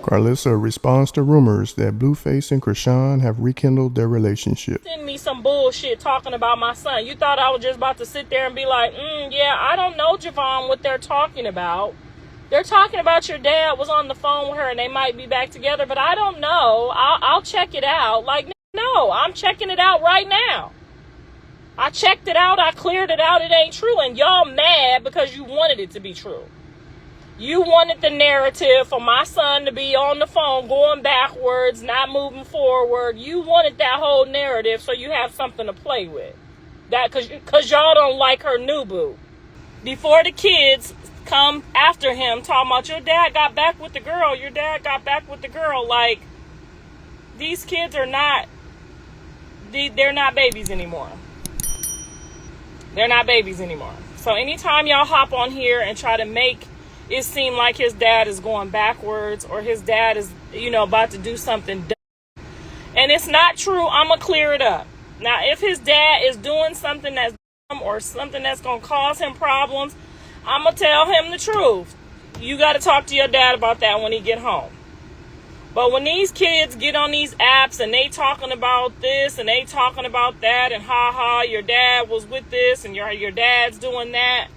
Karlissa responds to rumors that Blueface and Chrisean have rekindled their relationship. Send me some bullshit talking about my son. You thought I was just about to sit there and be like, yeah, I don't know, Javon, what they're talking about. They're talking about your dad was on the phone with her and they might be back together, but I don't know. I'll check it out. Like, no, I'm checking it out right now. I checked it out. I cleared it out. It ain't true. And y'all mad because you wanted it to be true. You wanted the narrative for my son to be on the phone, going backwards, not moving forward. You wanted that whole narrative so you have something to play with. That because y'all don't like her new boo. Before the kids come after him talking about your dad got back with the girl, your dad got back with the girl. Like, these kids are not, they're not babies anymore. They're not babies anymore. So anytime y'all hop on here and try to make it seem like his dad is going backwards or his dad is, about to do something dumb, and it's not true, I'm going to clear it up. Now, if his dad is doing something that's dumb or something that's going to cause him problems, I'm going to tell him the truth. You got to talk to your dad about that when he get home. But when these kids get on these apps and they talking about this and they talking about that and your dad was with this and your dad's doing that,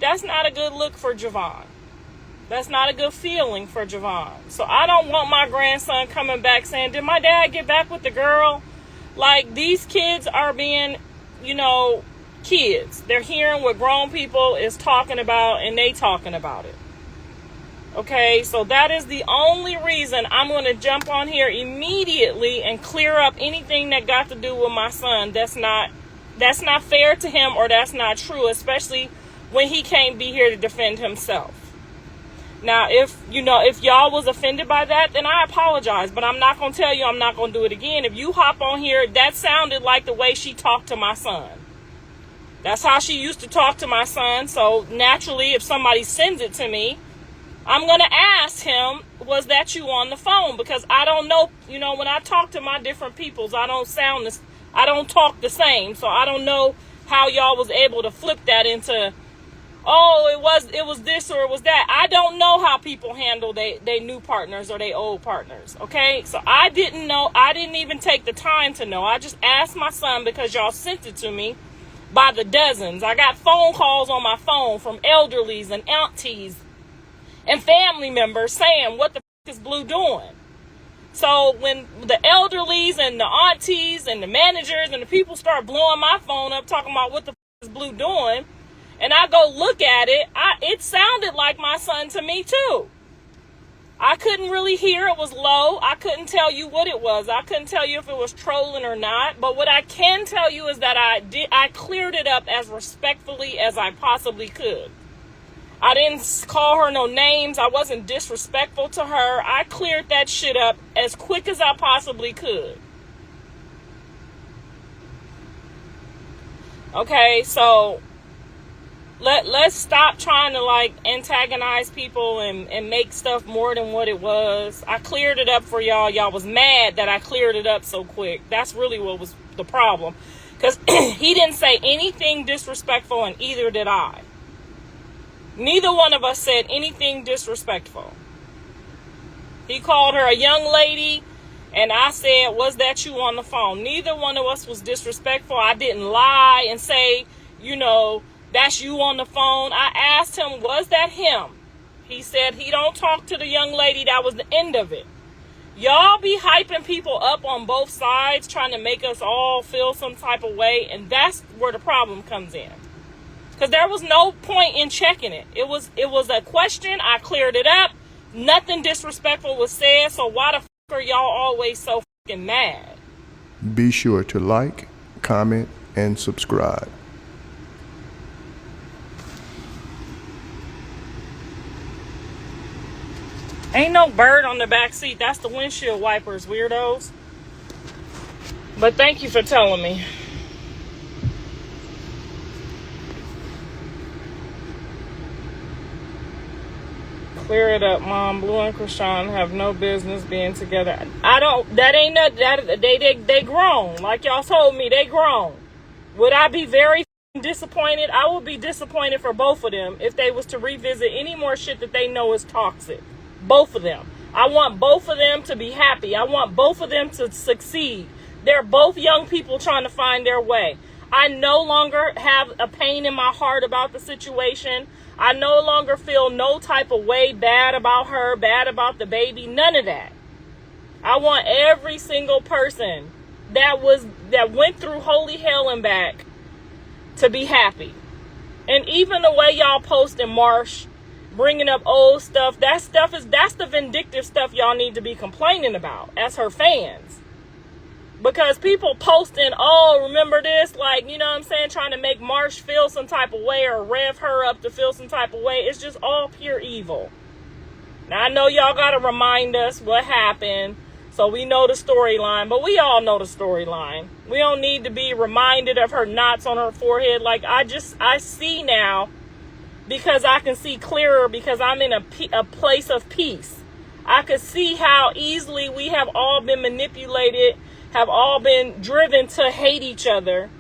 that's not a good look for Javon. That's not a good feeling for Javon. So I don't want my grandson coming back saying, did my dad get back with the girl? Like, these kids are being, kids. They're hearing what grown people is talking about and they talking about it. Okay, so that is the only reason I'm going to jump on here immediately and clear up anything that got to do with my son. That's not fair to him, or that's not true, especially when he can't be here to defend himself. Now, if y'all was offended by that, then I apologize, but I'm not going to tell you I'm not going to do it again. If you hop on here, that sounded like the way she talked to my son. That's how she used to talk to my son. So naturally, if somebody sends it to me, I'm going to ask him, was that you on the phone? Because I don't know, when I talk to my different peoples, I don't talk the same. So I don't know how y'all was able to flip that into, it was this or it was that. I don't know how people handle they new partners or they old partners. Okay. So I didn't know. I didn't even take the time to know. I just asked my son because y'all sent it to me by the dozens. I got phone calls on my phone from elderlies and aunties and family members saying, what the is Blue doing? So when the elderlies and the aunties and the managers and the people start blowing my phone up talking about what the is Blue doing, and I go look at it, it sounded like my son to me too. I couldn't really hear. It was low. I couldn't tell you what it was. I couldn't tell you if it was trolling or not. But what I can tell you is that I cleared it up as respectfully as I possibly could. I didn't call her no names. I wasn't disrespectful to her. I cleared that shit up as quick as I possibly could. Okay, so let's stop trying to antagonize people and make stuff more than what it was. I cleared it up for y'all. Y'all was mad that I cleared it up so quick. That's really what was the problem. Because he didn't say anything disrespectful, and either did I. Neither one of us said anything disrespectful. He called her a young lady, and I said, was that you on the phone? Neither one of us was disrespectful. I didn't lie and say, that's you on the phone. I asked him, was that him? He said he don't talk to the young lady. That was the end of it. Y'all be hyping people up on both sides, trying to make us all feel some type of way, and that's where the problem comes in. Because there was no point in checking it. It was a question. I cleared it up. Nothing disrespectful was said. So why the fuck are y'all always so fucking mad? Be sure to like, comment, and subscribe. Ain't no bird on the back seat. That's the windshield wipers, weirdos. But thank you for telling me. Clear it up, Mom. Blue and Chrisean have no business being together. That ain't nothing. They grown. Like y'all told me, they grown. Would I be very disappointed? I would be disappointed for both of them if they was to revisit any more shit that they know is toxic. Both of them. I want both of them to be happy. I want both of them to succeed. They're both young people trying to find their way. I no longer have a pain in my heart about the situation. I no longer feel no type of way bad about her, bad about the baby, none of that. I want every single person that went through holy hell and back to be happy. And even the way y'all posting Marsh, bringing up old stuff, that's the vindictive stuff y'all need to be complaining about as her fans. Because people posting, oh, remember this? Like, you know what I'm saying? Trying to make Marsh feel some type of way or rev her up to feel some type of way. It's just all pure evil. Now, I know y'all got to remind us what happened so we know the storyline. But we all know the storyline. We don't need to be reminded of her knots on her forehead. Like, I see now because I can see clearer because I'm in a place of peace. I could see how easily we have all been manipulated, have all been driven to hate each other.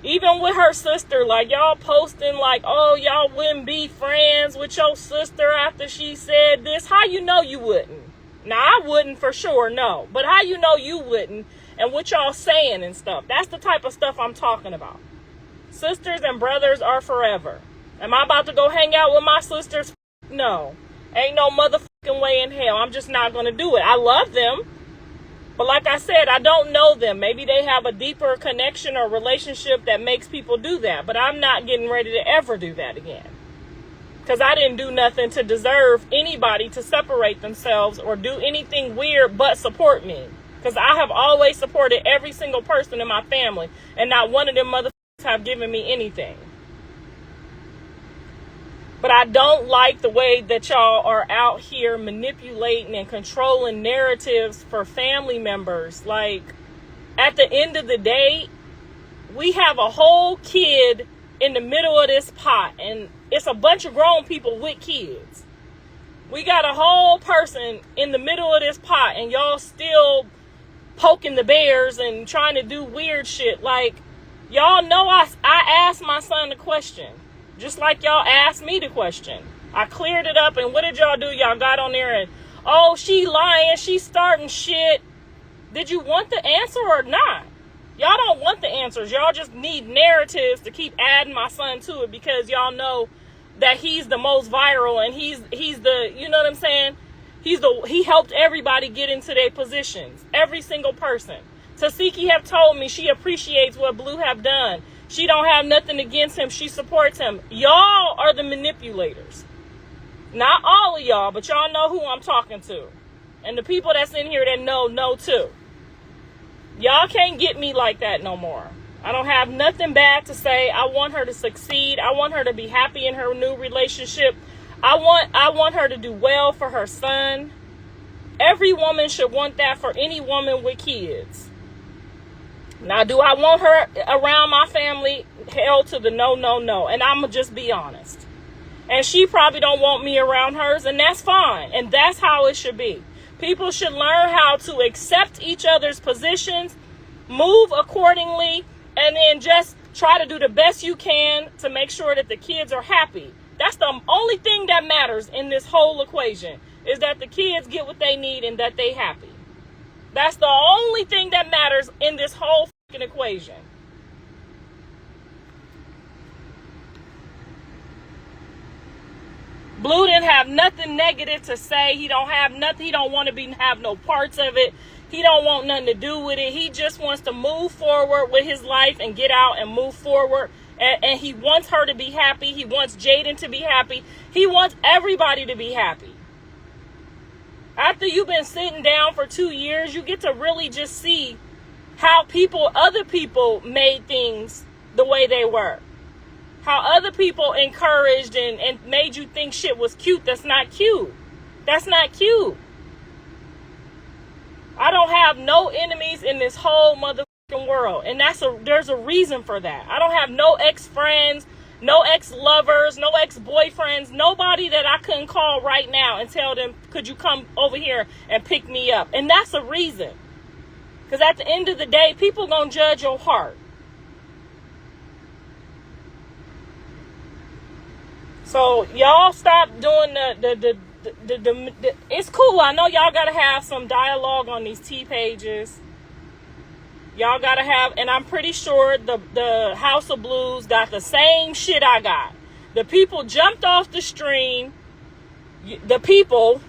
Even with her sister, like y'all posting like, oh, y'all wouldn't be friends with your sister after she said this. How you know you wouldn't? Now, I wouldn't for sure, no. But how you know you wouldn't and what y'all saying and stuff? That's the type of stuff I'm talking about. Sisters and brothers are forever. Am I about to go hang out with my sisters? No. Ain't no motherfucking way in hell. I'm just not going to do it. I love them. But like I said, I don't know them. Maybe they have a deeper connection or relationship that makes people do that. But I'm not getting ready to ever do that again. Because I didn't do nothing to deserve anybody to separate themselves or do anything weird but support me. Because I have always supported every single person in my family. And not one of them motherfuckers have given me anything. But I don't like the way that y'all are out here manipulating and controlling narratives for family members. Like, at the end of the day, we have a whole kid in the middle of this pot. And it's a bunch of grown people with kids. We got a whole person in the middle of this pot. And y'all still poking the bears and trying to do weird shit. Like, y'all know I asked my son the question. Just like y'all asked me the question. I cleared it up, and what did y'all do? Y'all got on there and, oh, she lying, she starting shit. Did you want the answer or not? Y'all don't want the answers. Y'all just need narratives to keep adding my son to it because y'all know that he's the most viral and he's the, you know what I'm saying? He helped everybody get into their positions. Every single person. Tasiki have told me she appreciates what Blue have done. She don't have nothing against him. She supports him. Y'all are the manipulators. Not all of y'all, but y'all know who I'm talking to. And the people that's in here that know too. Y'all can't get me like that no more. I don't have nothing bad to say. I want her to succeed. I want her to be happy in her new relationship. I want her to do well for her son. Every woman should want that for any woman with kids. Now, do I want her around my family? Hell to the no. And I'm going to just be honest. And she probably don't want me around hers, and that's fine. And that's how it should be. People should learn how to accept each other's positions, move accordingly, and then just try to do the best you can to make sure that the kids are happy. That's the only thing that matters in this whole equation, is that the kids get what they need and that they happy. That's the only thing that matters in this whole fucking equation. Blue didn't have nothing negative to say. He don't have nothing. He don't want to have no parts of it. He don't want nothing to do with it. He just wants to move forward with his life and get out and move forward. And he wants her to be happy. He wants Jaden to be happy. He wants everybody to be happy. After you've been sitting down for 2 years, you get to really just see how other people made things the way they were. How other people encouraged and made you think shit was cute. That's not cute. That's not cute. I don't have no enemies in this whole motherfucking world. And there's a reason for that. I don't have no ex-friends, no ex-lovers, no ex-boyfriends, nobody that I couldn't call right now and tell them, could you come over here and pick me up? And that's a reason. Because at the end of the day, people gonna judge your heart. So y'all stop doing the it's cool. I know y'all gotta have some dialogue on these T pages. Y'all gotta have, and I'm pretty sure the House of Blues got the same shit I got. The people jumped off the stream. The people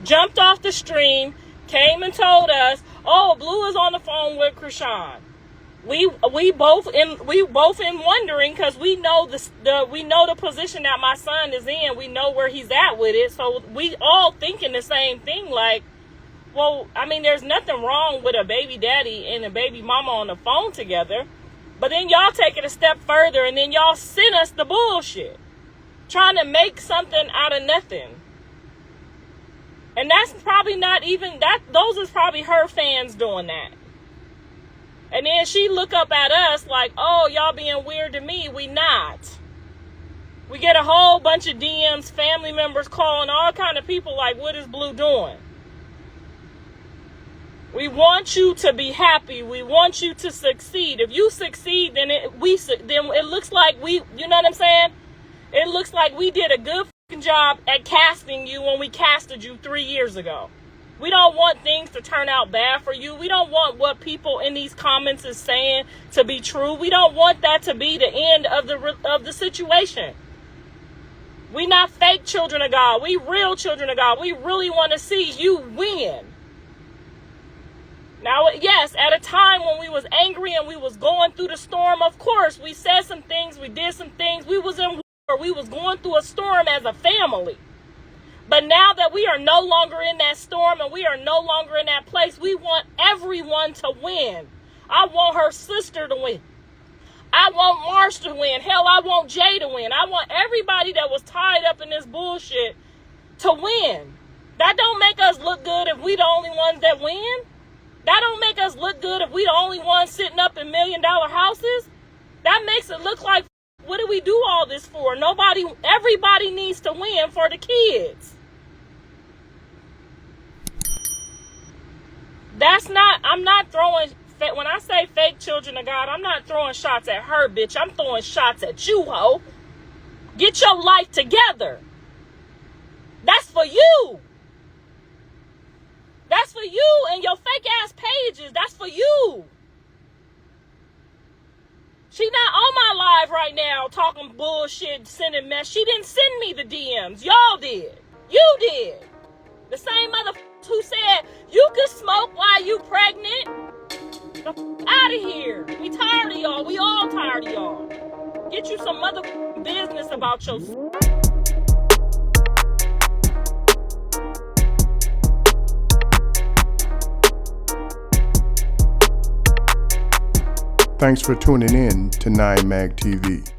jumped off the stream, came and told us, "Oh, Blue is on the phone with Chrisean." We both in wondering, because we know the position that my son is in. We know where he's at with it. So we all thinking the same thing. Like, well, I mean, there's nothing wrong with a baby daddy and a baby mama on the phone together. But then y'all take it a step further, and then y'all send us the bullshit, trying to make something out of nothing. And that's probably not even that. Those is probably her fans doing that. And then she look up at us like, "Oh, y'all being weird to me." We not. We get a whole bunch of DMs, family members calling, all kind of people like, "What is Blue doing?" We want you to be happy. We want you to succeed. If you succeed, then it looks like you know what I'm saying? It looks like we did a good fucking job at casting you when we casted you 3 years ago. We don't want things to turn out bad for you. We don't want what people in these comments is saying to be true. We don't want that to be the end of the situation. We not fake children of God. We real children of God. We really want to see you win. Now, yes, at a time when we was angry and we was going through the storm, of course, we said some things, we did some things. We was in war. We was going through a storm as a family. But now that we are no longer in that storm and we are no longer in that place, we want everyone to win. I want her sister to win. I want Marsh to win. Hell, I want Jay to win. I want everybody that was tied up in this bullshit to win. That don't make us look good if we the only ones that win. That don't make us look good if we the only ones sitting up in $1 million houses. That makes it look like, what do we do all this for? Everybody needs to win for the kids. I'm not throwing, when I say fake children of God, I'm not throwing shots at her, bitch. I'm throwing shots at you, ho. Get your life together. That's for you. That's for you and your fake ass pages. That's for you. She not on my live right now talking bullshit, sending mess. She didn't send me the DMs. Y'all did. You did. The same motherfuckers who said you could smoke while you pregnant. The out of here. We tired of y'all. We all tired of y'all. Get you some motherfucking business about your... Thanks for tuning in to 9 Mag TV.